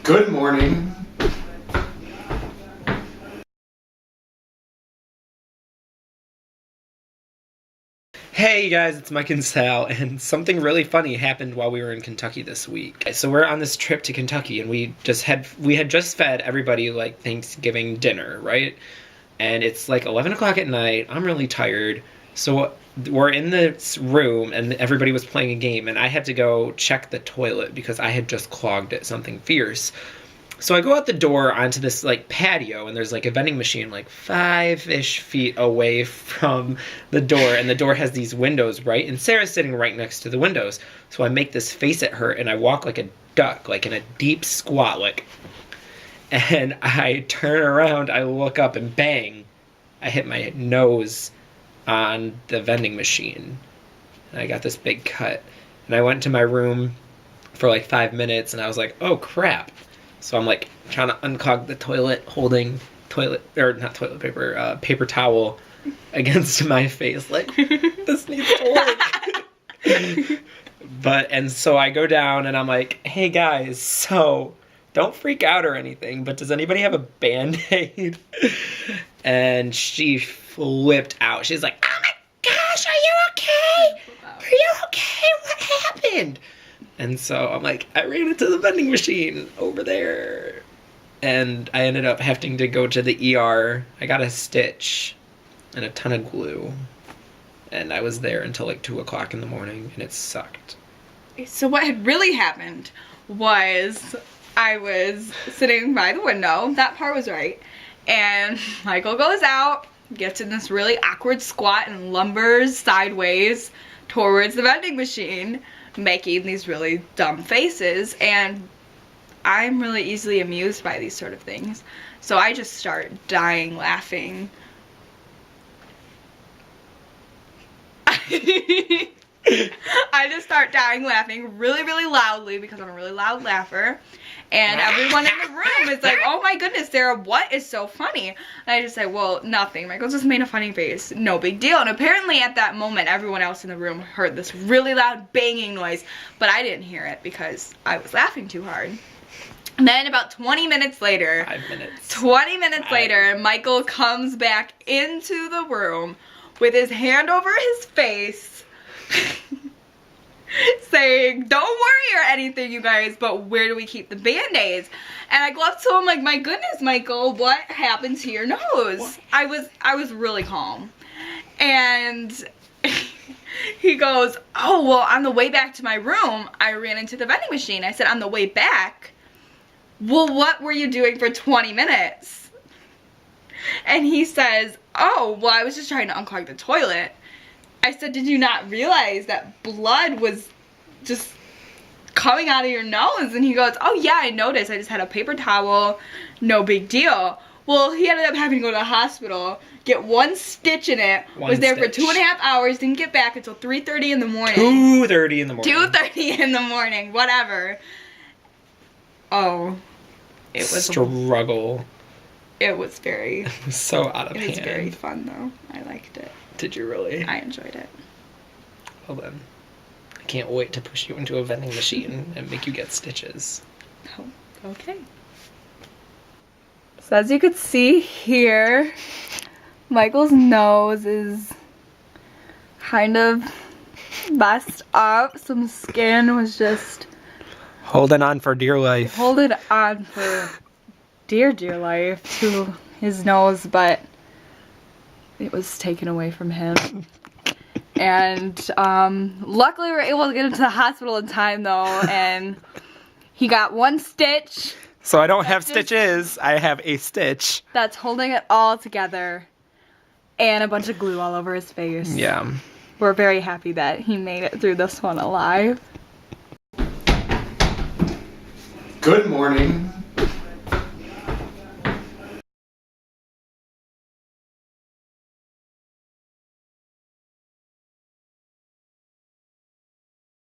Good morning. Hey you guys, it's Mike and Sal, and something really funny happened while we were in Kentucky this week. So we're on this trip to Kentucky, and we had just fed everybody like Thanksgiving dinner, right? And it's like 11 o'clock at night. I'm really tired, so we're in this room, and everybody was playing a game, and I had to go check the toilet because I had just clogged it something fierce. So I go out the door onto this like patio, and there's like a vending machine like 5-ish feet away from the door, and the door has these windows, right? And Sarah's sitting right next to the windows. So I make this face at her, and I walk like a duck, like in a deep squat, like, and I turn around, I look up, and bang, I hit my nose on the vending machine, and I got this big cut. And I went to my room for like 5 minutes, and I was like, oh crap. So I'm like trying to unclog the toilet, holding paper towel against my face, like, this needs to work. And so I go down and I'm like, hey guys, so don't freak out or anything, but does anybody have a Band-Aid? And she flipped out. She's like, oh my gosh, are you okay? Are you okay? What happened? And so I'm like, I ran into the vending machine over there. And I ended up having to go to the ER. I got a stitch and a ton of glue. And I was there until like 2 o'clock in the morning, and it sucked. So what had really happened was I was sitting by the window. That part was right. And Michael goes out, gets in this really awkward squat, and lumbers sideways towards the vending machine, making these really dumb faces. And I'm really easily amused by these sort of things, so I just start dying laughing. I just start dying laughing really, really loudly because I'm a really loud laugher. And everyone in the room is like, oh my goodness, Sarah, what is so funny? And I just say, well, nothing. Michael just made a funny face. No big deal. And apparently at that moment, everyone else in the room heard this really loud banging noise, but I didn't hear it because I was laughing too hard. And then about 20 minutes later, 20 minutes later, Michael comes back into the room with his hand over his face, saying, don't worry or anything, you guys, but where do we keep the Band-Aids? And I go up to him like, my goodness, Michael, what happened to your nose? What? I was really calm. And he goes, oh, well, on the way back to my room, I ran into the vending machine. I said, on the way back? Well, what were you doing for 20 minutes? And he says, oh, well, I was just trying to unclog the toilet. I said, did you not realize that blood was just coming out of your nose? And he goes, oh yeah, I noticed. I just had a paper towel, no big deal. Well, he ended up having to go to the hospital, get one stitch in it, was there for 2.5 hours, didn't get back until 3:30 in the morning. 2:30 in the morning. 2:30 in the morning, whatever. Oh, it was struggle. It was very. It was so out of hand. It was very fun though. I liked it. Did you really? I enjoyed it. Well then, I can't wait to push you into a vending machine and make you get stitches. Oh, okay. So as you could see here, Michael's nose is kind of messed up. Some skin was just holding on for dear life. Holding on for dear life to his nose, but it was taken away from him. And luckily we were able to get him to the hospital in time though, and he got one stitch. So I don't have stitches, I have a stitch. That's holding it all together, and a bunch of glue all over his face. Yeah. We're very happy that he made it through this one alive. Good morning.